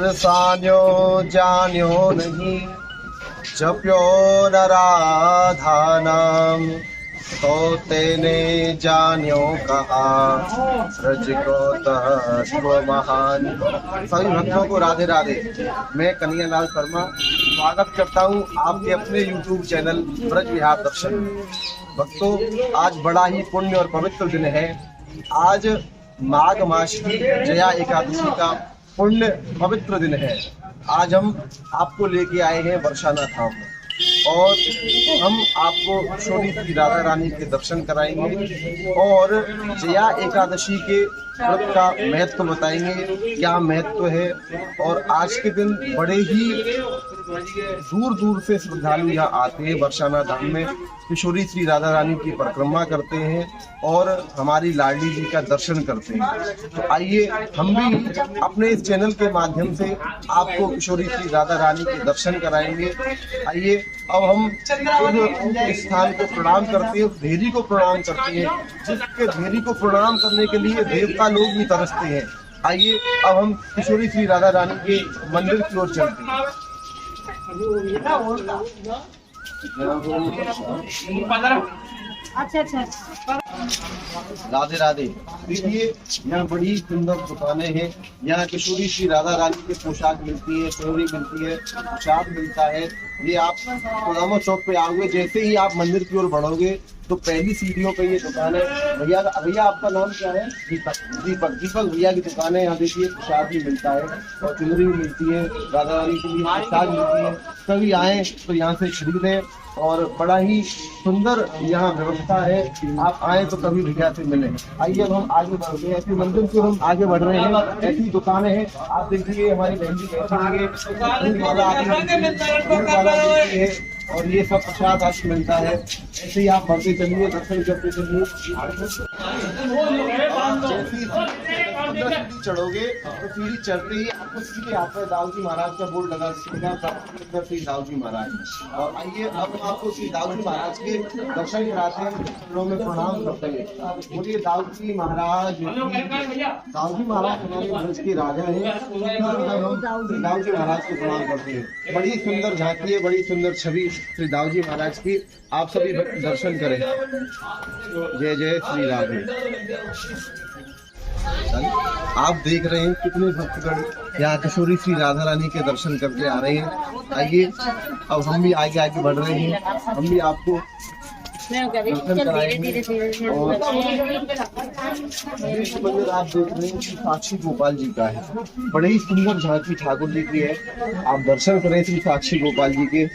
बरसान्यो जान्यो नहीं, जप्यो न राधा नाम, तो तेने जान्यो कहा ब्रज को तत्व महान। सभी भक्तों को राधे राधे। मैं कन्हैयालाल शर्मा स्वागत करता हूँ आपके अपने YouTube चैनल ब्रज विहार दर्शन में। भक्तों, आज बड़ा ही पुण्य और पवित्र दिन है। आज माघ मास की जया एकादशी का पुण्य पवित्र दिन है। आज हम आपको लेके आए हैं बरसाना धाम और हम आपको किशोरी श्री राधा रानी के दर्शन कराएंगे और जया एकादशी के व्रत का महत्व बताएंगे, क्या महत्व है। और आज के दिन बड़े ही दूर दूर से श्रद्धालु यहाँ आते हैं बरसाना धाम में, किशोरी श्री राधा रानी की परिक्रमा करते हैं और हमारी लाडली जी का दर्शन करते हैं। तो आइए हम भी अपने इस चैनल के माध्यम से आपको किशोरी श्री राधा रानी के दर्शन कराएंगे। आइए अब हम इस स्थान को प्रणाम करते हैं, देवी को प्रणाम करते हैं, जिसके देवी को प्रणाम करने के लिए देवता लोग भी तरसते हैं। आइए अब हम किशोरी श्री राधा रानी के मंदिर की ओर चलते हैं। राधे राधे। देखिए यहाँ बड़ी सुंदर दुकानें हैं। यहाँ किशोरी श्री राधा रानी की पोशाक मिलती है, चोरी मिलती है, प्रसाद मिलता है। ये आप कोदामा चौक पे आओगे, जैसे ही आप मंदिर की ओर बढ़ोगे तो पहली सीढ़ियों पे ये दुकान है। भैया आपका नाम क्या है? दीपक भैया की दुकान है। यहाँ देखिए प्रसाद भी मिलता है और चुनरी भी मिलती है, राधा रानी के लिए प्रसाद मिलती है। कभी आए तो यहाँ से खरीदें और बड़ा ही सुंदर यहाँ व्यवस्था है। आप आए तो कभी भैया से मिले। आइए अब हम आगे बढ़ते हैं, ऐसे मंदिर की हम आगे बढ़ रहे हैं। ऐसी दुकानें हैं, आप देखिए हमारी बहन जी है और ये सब प्रसाद आपको मिलता है। ऐसे ही आप बढ़ते चलिए, दर्शन करते चलिए। चढ़ोगे तो सीढ़ी चढ़ते ही आपको सीधे हाथ में दाऊजी महाराज का बोर्ड लगा श्री दाऊजी महाराज। और आइए अब आपको श्री दाऊजी महाराज के दर्शन कराते हैं, चरणों में प्रणाम करते हैं। बोलिए दाऊजी महाराज। दाऊजी महाराज हमारे ब्रज के राजा है, दाऊजी महाराज को प्रणाम करते हैं। बड़ी सुंदर झांकी है, बड़ी सुंदर छवि श्री दाऊजी महाराज की। आप सभी दर्शन करें। जय जय श्री राधे। आप देख रहे हैं कितने भक्तगण यहाँ किशोरी श्री राधा रानी के दर्शन करके आ रहे हैं। आइए अब हम भी आगे आगे बढ़ रहे हैं, हम भी आपको दर्शन कराएंगे। और मंदिर आप देख रहे हैं कि साक्षी गोपाल जी का है। बड़े ही सुंदर झांकी ठाकुर जी की है। आप दर्शन करें श्री साक्षी गोपाल जी के।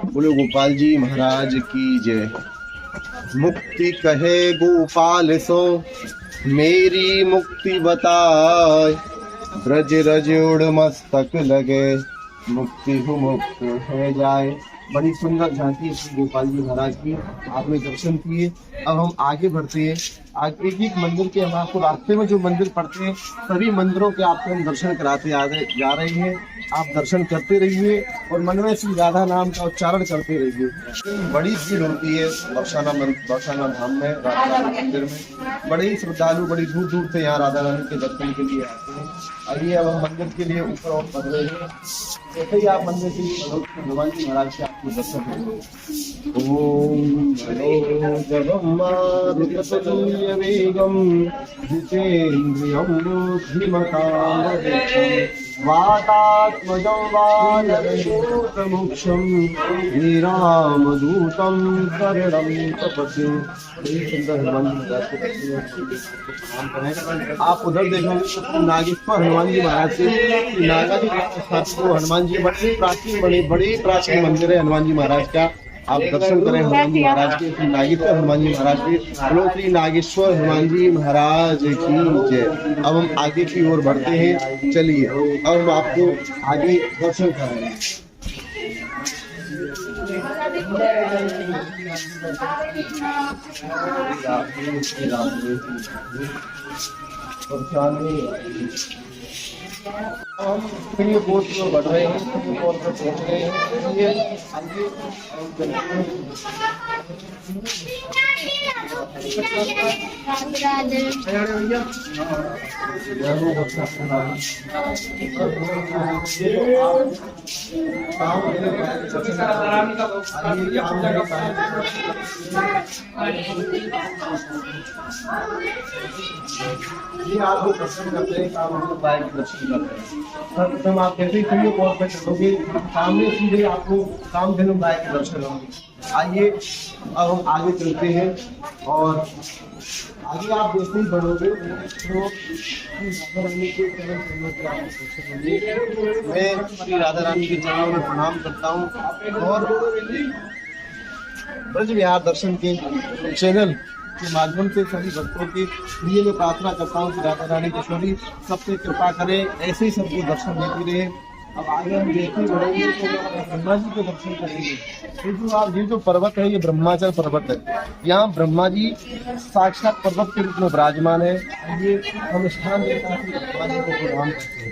बोलो गोपाल जी महाराज की जय। मुक्ति कहे गोपाल सो मेरी मुक्ति बताए, ब्रज रज उड़ मस्तक लगे, मुक्ति हूँ मुक्त है जाए। बड़ी सुंदर झांकी है श्री गोपाल जी महाराज की, आपने दर्शन किए। अब हम आगे बढ़ते हैं। आगे एक एक मंदिर के हम आपको रास्ते में जो मंदिर पड़ते हैं सभी मंदिरों के आपको हम दर्शन कराते जा रहे हैं। आप दर्शन करते रहिए और मन में श्री राधा नाम का उच्चारण करते रहिए। बड़ी भीड़ होती है बरसाना धाम में, राधा रानी मंदिर में। बड़े ही श्रद्धालु बड़ी दूर दूर से यहाँ राधा रानी के दर्शन के लिए आते हैं। आइए अब हम मंदिर के लिए ऊपर और बढ़ रहे हैं। जैसे ही आप मंदिर से भगवान जी महाराज के आपको दर्शन करेंगे। ओम वेगम जितेन्द्रियं बुद्धिमतां वातात्मजं वानरयूतमुक्षं वीरामदूतं शरणं तपसि। आप उधर देखोगे नागेश्वर हनुमान जी महाराज के नागा जी हनुमान जी बड़े प्राचीन मंदिर है हनुमान जी महाराज का। आप दर्शन करें हनुमान जी महाराज के, श्री नागेश्वर हनुमान जी महाराज के। बोलो श्री नागेश्वर हनुमान जी महाराज की जय। अब हम आगे की ओर बढ़ते हैं। चलिए अब हम आपको आगे दर्शन कराएंगे। और हम फ्री बोर्ड पर बढ़ रहे हैं, फ्री बोर्ड पर पहुंच गए हैं। ये आगे ये आपको दर्शन करते हैं, काम हम बाइक दर्शन करते हैं। सर्वप्रथम आप जैसे ही फ्री बोर्ड पर चढ़ोगे, सामने सीधे आपको कामधेनु गाय के दर्शन होंगे। आइए अब हम आगे चलते हैं और आगे आप जैसे ही बढ़ोगे तो राधा रानी के चरण कमलों के आपको दर्शन होंगे। मैं श्री राधा रानी के चरणों में प्रणाम करता हूँ और ब्रज विहार दर्शन के चैनल के माध्यम से सभी भक्तों के लिए मैं प्रार्थना करता हूँ कि राधा रानी किशोरी सबसे कृपा करें, ऐसे ही सबको दर्शन देती रहे। अब आगे हम जैसे ही बढ़ेंगे तो ब्रह्मा जी के दर्शन करेंगे। ये जो पर्वत है, ये ब्रह्माचल पर्वत है। यहाँ ब्रह्मा जी साक्षात पर्वत के रूप में विराजमान है। ये हम स्थान देता है ब्रह्मा जी को प्रणाम करते हैं।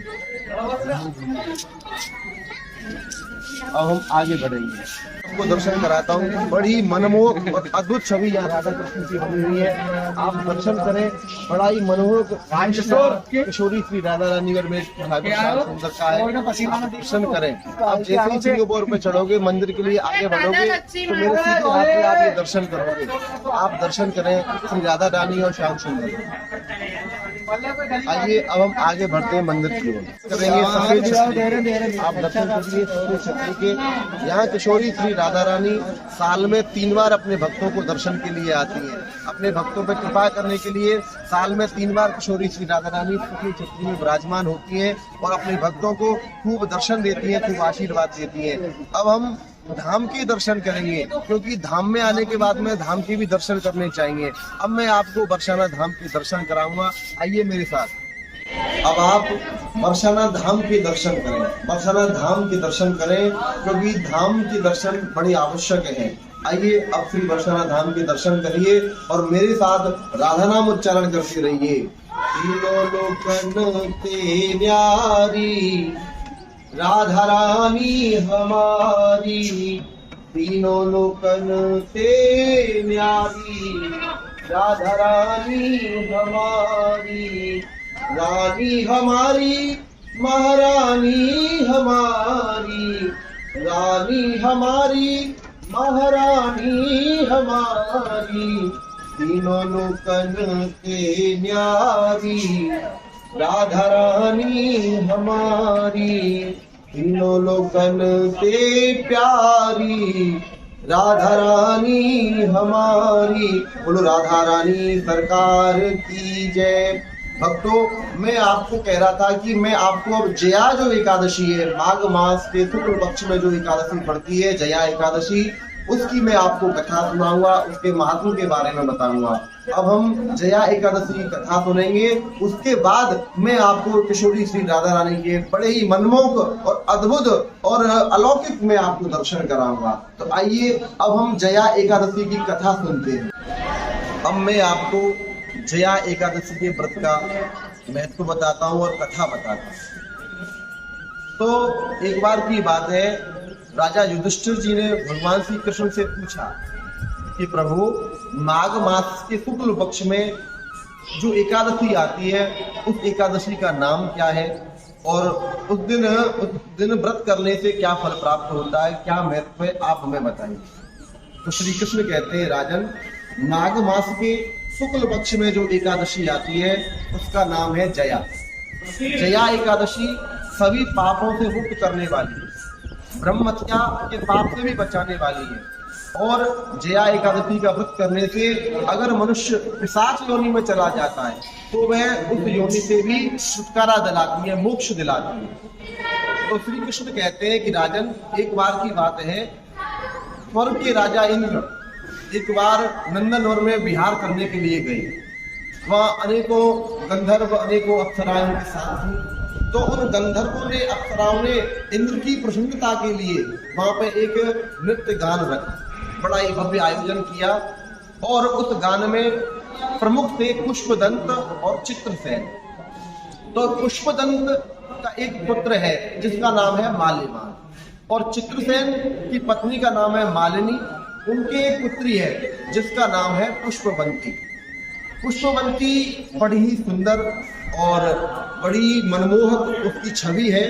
अब हम आगे बढ़ेंगे, आपको दर्शन कराता हूँ। बड़ी मनमोहक और अद्भुत छवि यहाँ राधा कृष्ण की बनी हुई है। आप दर्शन करें, बड़ा ही मनमोहक किशोरी श्री राधा रानी और में सुंदर का है। दर्शन करें। आप जैसे ही सीढ़ियों पर पे चढ़ोगे, मंदिर के लिए आगे बढ़ोगे तो मेरे सीधे हाथ में आप ये दर्शन करोगे। आप दर्शन करें श्री राधा रानी और श्याम सुंदर। आइए अब हम आगे बढ़ते हैं मंदिर की ओर। करेंगे सफेद छतरी, आप दर्शन करिए सफेद छतरी के। यहाँ किशोरी श्री राधा रानी साल में 3 बार अपने भक्तों को दर्शन के लिए आती है। अपने भक्तों पर कृपा करने के लिए साल में 3 बार किशोरी श्री राधा रानी सफेद छतरी में विराजमान होती है और अपने भक्तों को खूब दर्शन देती है, खूब आशीर्वाद देती है। अब हम धाम के दर्शन करेंगे, क्योंकि धाम में आने के बाद में धाम के भी दर्शन करने चाहिए। अब मैं आपको बरसाना धाम के दर्शन कराऊंगा, आइए मेरे साथ। अब आप बरसाना धाम के दर्शन करें, बरसाना धाम के दर्शन करें, क्योंकि धाम के दर्शन बड़ी आवश्यक है। आइए अब श्री बरसाना धाम के दर्शन करिए और मेरे साथ राधा नाम उच्चारण करते रहिए। तीनों लोकन ते न्यारी राधा रानी हमारी, तीनों लोकन से न्यारी राधा रानी हमारी, रानी हमारी महारानी हमारी, रानी हमारी महारानी हमारी, तीनों लोकन के न्यारी राधा रानी हमारी, तीनों लोकन से प्यारी राधा रानी हमारी। बोलो राधा रानी सरकार की जय। भक्तों, मैं आपको कह रहा था कि मैं आपको अब जया जो एकादशी है, माघ मास के शुक्ल पक्ष में जो एकादशी पड़ती है, जया एकादशी, उसकी मैं आपको कथा सुनाऊंगा, उसके महत्व के बारे में बताऊंगा। अब हम जया एकादशी की कथा सुनेंगे, उसके बाद मैं आपको किशोरी श्री राधा रानी के बड़े ही मनमोहक और अद्भुत और अलौकिक में आपको दर्शन कराऊंगा। तो आइए अब हम जया एकादशी की कथा सुनते हैं। अब मैं आपको जया एकादशी के व्रत का महत्व बताता हूँ और कथा बताता हूँ। तो एक बार की बात है, राजा युधिष्ठिर जी ने भगवान श्री कृष्ण से पूछा कि प्रभु, माघ मास के शुक्ल पक्ष में जो एकादशी आती है, उस एकादशी का नाम क्या है और उस दिन व्रत करने से क्या फल प्राप्त होता है, क्या महत्व है, आप हमें बताइए। तो श्री कृष्ण कहते हैं, राजन, माघ मास के शुक्ल पक्ष में जो एकादशी आती है उसका नाम है जया। जया एकादशी सभी पापों से मुक्त करने वाली है, ब्रह्महत्या के पाप से भी बचाने वाली है। और जया एकादशी का व्रत करने से अगर मनुष्य पिशाच योनि में चला जाता है तो वह उस योनि से भी छुटकारा दिलाती है, मोक्ष दिलाती है। तो श्री कृष्ण कहते हैं कि राजन, एक बार की बात है, स्वर्ग के राजा इंद्र एक बार नंदनवन में विहार करने के लिए गए। वहाँ अनेकों गंधर्व, अनेकों अप्सराओं के साथ थी। तो उन गंधर्वों ने, अप्सराओं ने इंद्र की प्रसन्नता के लिए वहां पे एक नृत्य गान रखा, बड़ा ही भव्य आयोजन किया। और उस गान में प्रमुख थे पुष्पदंत और चित्रसेन। तो पुष्पदंत का एक पुत्र है जिसका नाम है माल्यवान, और चित्रसेन की पत्नी का नाम है मालिनी। उनके एक पुत्री है जिसका नाम है पुष्पवंती। पुष्पवंती बड़ी ही सुंदर और बड़ी मनमोहक उसकी छवि है।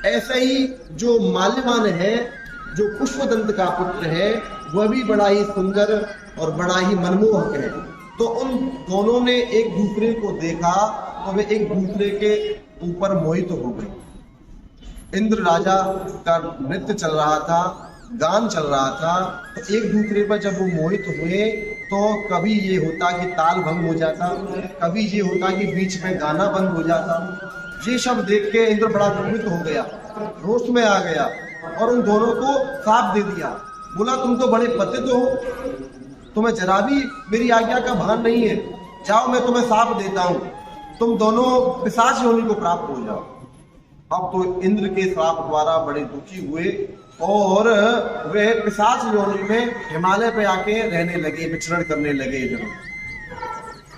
ऐसा ही जो माल्यवान है, जो पुष्पदंत का पुत्र है, वह भी बड़ा ही सुंदर और बड़ा ही मनमोहक है। तो उन दोनों ने एक दूसरे को देखा तो वे एक दूसरे के ऊपर मोहित हो गए। इंद्र राजा का नृत्य चल रहा था, गान चल रहा था, तो एक दूसरे पर जब वो मोहित हुए तो कभी ये होता कि ताल भंग हो जाता, कभी ये होता कि बीच में गाना बंद हो जाता। ये सब देख के इंद्र बड़ा क्रोधित हो गया, रोष में आ गया और उन दोनों को श्राप दे दिया। बोला तुम तो बड़े पतित हो, तुम्हें जरा भी मेरी आज्ञा का भान नहीं है, जाओ मैं तुम्हें श्राप देता हूं, तुम दोनों पिशाच योनि को प्राप्त हो जाओ। अब तो इंद्र के श्राप द्वारा बड़े दुखी हुए और वे पिशाच योनि में हिमालय पे आके रहने लगे, विचरण करने लगे जरूर।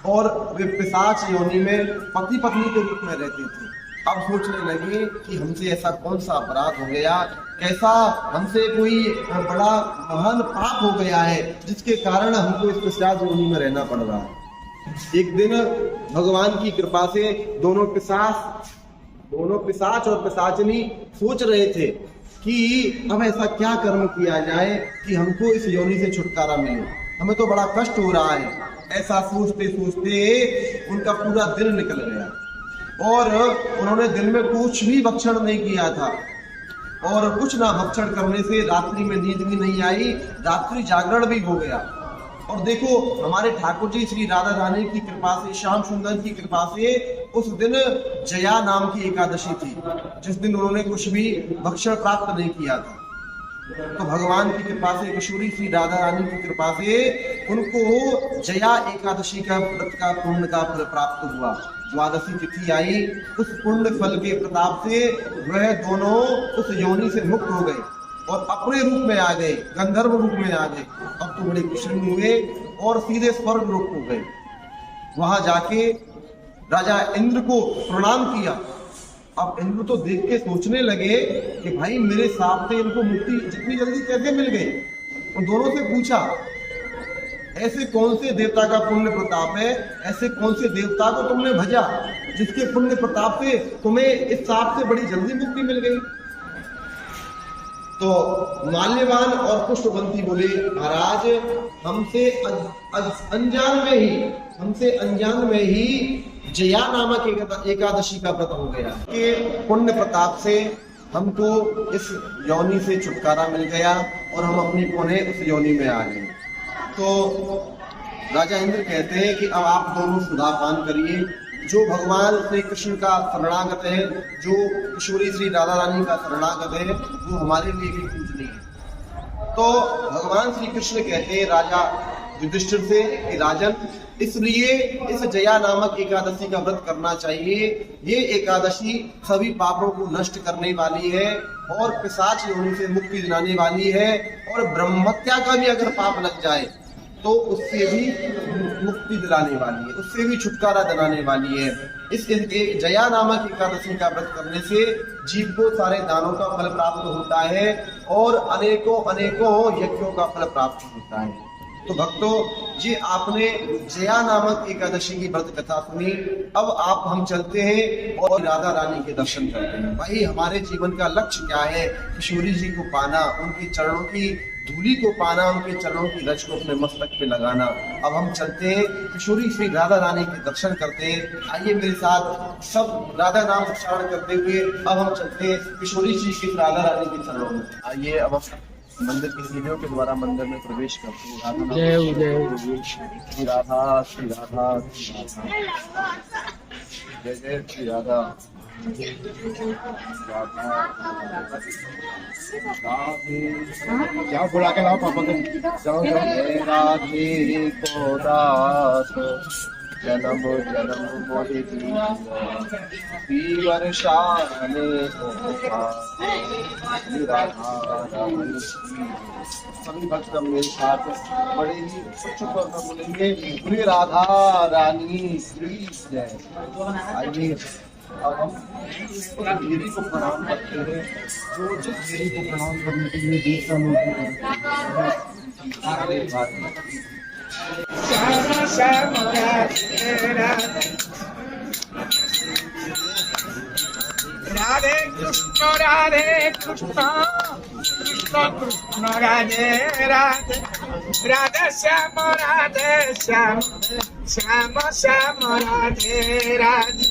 और वे पिशाच योनि में पति पत्नी के रूप में रहते थे। अब सोचने लगे कि हमसे ऐसा कौन सा अपराध हो गया, कैसा हमसे कोई बड़ा महान पाप हो गया है जिसके कारण हमको इस पिशाच योनि में रहना पड़ रहा है। एक दिन भगवान की कृपा से दोनों पिशाच और पिशाचनी सोच रहे थे कि अब ऐसा क्या कर्म किया जाए कि हमको इस योनि से छुटकारा मिले, हमें तो बड़ा कष्ट हो रहा है। ऐसा सोचते सोचते उनका पूरा दिन निकल गया और उन्होंने दिन में कुछ भी भक्षण नहीं किया था, और कुछ ना भक्षण करने से रात्रि में नींद भी नहीं आई, रात्रि जागरण भी हो गया। और देखो हमारे ठाकुर जी श्री राधा रानी की कृपा से, श्याम सुंदर की कृपा से उस दिन जया नाम की एकादशी थी, जिस दिन उन्होंने कुछ भी भक्षण प्राप्त नहीं किया था। तो भगवान की कृपा से, किशोरी श्री राधा रानी की कृपा से उनको जया एकादशी का व्रत का पुण्य का फल प्राप्त हुआ। द्वादशी तिथि आई, उस पुण्य फल के प्रताप से वह दोनों उस योनि से मुक्त हो गए और अपने रूप में आ गए, गंधर्व रूप में आ गए। अब तो बड़े प्रसन्न हुए और सीधे स्वर्ग लोक हो गए। वहां जाके राजा इंद्र को प्रणाम किया। अब इंद्र तो देख के सोचने लगे कि भाई मेरे साथ से इनको मुक्ति जितनी जल्दी कैसे मिल गई। उन दोनों से पूछा ऐसे कौन से देवता का पुण्य प्रताप है, ऐसे कौन से देवता को तुमने भजा जिसके पुण्य प्रताप से तुम्हें इस साप से बड़ी जल्दी मुक्ति मिल गई। तो माल्यवान और पुष्पवंती बोले महाराज हमसे अनजान में ही जया नामक एकादशी का व्रत हो गया कि पुण्य प्रताप से हमको इस योनि से छुटकारा मिल गया और हम अपनी पुनः उस योनि में आ गए। तो राजा इंद्र कहते हैं कि अब आप दोनों सुधापान करिए। जो भगवान श्री कृष्ण का शरणागत है, जो किशोरी श्री राधा रानी का शरणागत है, वो हमारे लिए भी पूजनीय है। तो भगवान श्री कृष्ण कहते हैं राजा युधिष्ठिर से कि राजन इसलिए इस जया नामक एकादशी का व्रत करना चाहिए। ये एकादशी सभी पापों को नष्ट करने वाली है और पिशाच योनि से मुक्ति दिलाने वाली है, और ब्रह्महत्या का भी अगर पाप लग जाए तो उससे भी मुक्ति दिलाने वाली है, उससे भी छुटकारा दिलाने वाली है। इस जया नामक एकादशी का व्रत करने से जीव को सारे दानों का फल प्राप्त होता है और अनेकों यज्ञों का फल प्राप्त होता है। तो भक्तों जी आपने जया नामक एकादशी की व्रत कथा सुनी। अब हम चलते हैं और राधा रानी के दर्शन करते हैं। भाई हमारे जीवन का लक्ष्य क्या है? किशोरी जी को पाना, उनके चरणों की धूली को पाना, उनके चरणों की रज को अपने मस्तक पे लगाना। अब हम चलते हैं किशोरी श्री राधा रानी के दर्शन करते हैं। आइए मेरे साथ सब राधा नाम उच्चारण करते हुए अब हम चलते हैं किशोरी श्री राधा रानी के चरणों में। आइए अब मंदिर की सीढ़ियों के द्वारा मंदिर में प्रवेश करते हैं। श्री राधा श्री राधा श्री राधा, जय जय श्री राधा क्या बुला के लाओ पापा को। राधे को दास जन्म जन्म मोहि पीवर शाने सभी भक्त मेरे साथ बड़े ही उच्च स्वर में बोलेंगे राधा रानी की जय। आइए अब हम देवी को प्रणाम करते हैं। जो जिस देवी को प्रणाम करने के लिए दूसरा राधे कृष्ण राधे कृष्ण कृष्ण कृष्ण राधे राधे राधे श्याम श्याम श्याम राधे राधे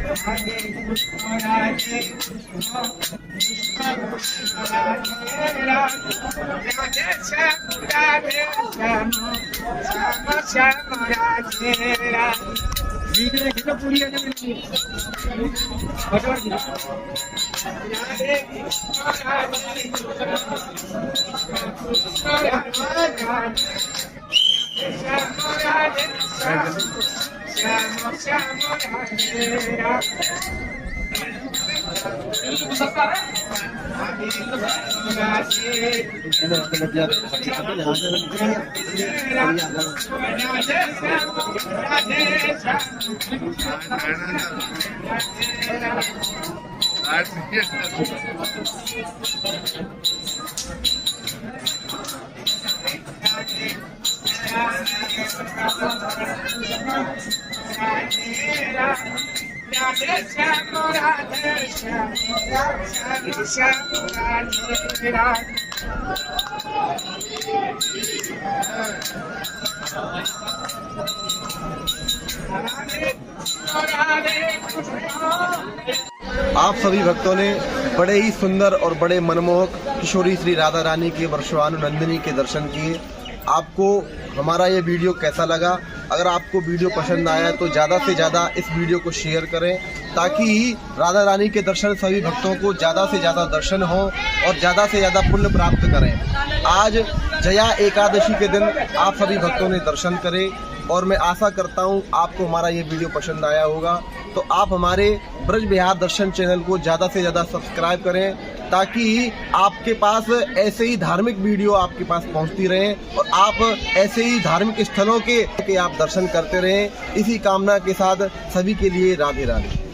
राधे कृष्ण राधे कृष्ण कृष्ण कृष्ण राधे राधे श्याम श्याम राधे राधे वीडियो देखो पूरी राधे कृष्ण राधे श्याम श्याम राधे आप सभी भक्तों ने बड़े ही सुंदर और बड़े मनमोहक किशोरी श्री राधा रानी के वर्षानुनंदिनी के दर्शन किए। आपको हमारा ये वीडियो कैसा लगा? अगर आपको वीडियो पसंद आया तो ज़्यादा से ज़्यादा इस वीडियो को शेयर करें, ताकि राधा रानी के दर्शन सभी भक्तों को ज़्यादा से ज़्यादा दर्शन हो और ज़्यादा से ज़्यादा पुण्य प्राप्त करें। आज जया एकादशी के दिन आप सभी भक्तों ने दर्शन करें और मैं आशा करता हूँ आपको हमारा ये वीडियो पसंद आया होगा। तो आप हमारे ब्रज बिहार दर्शन चैनल को ज़्यादा से ज़्यादा सब्सक्राइब करें, ताकि आपके पास ऐसे ही धार्मिक वीडियो आपके पास पहुंचती रहें और आप ऐसे ही धार्मिक स्थलों के आप दर्शन करते रहें। इसी कामना के साथ सभी के लिए राधे राधे।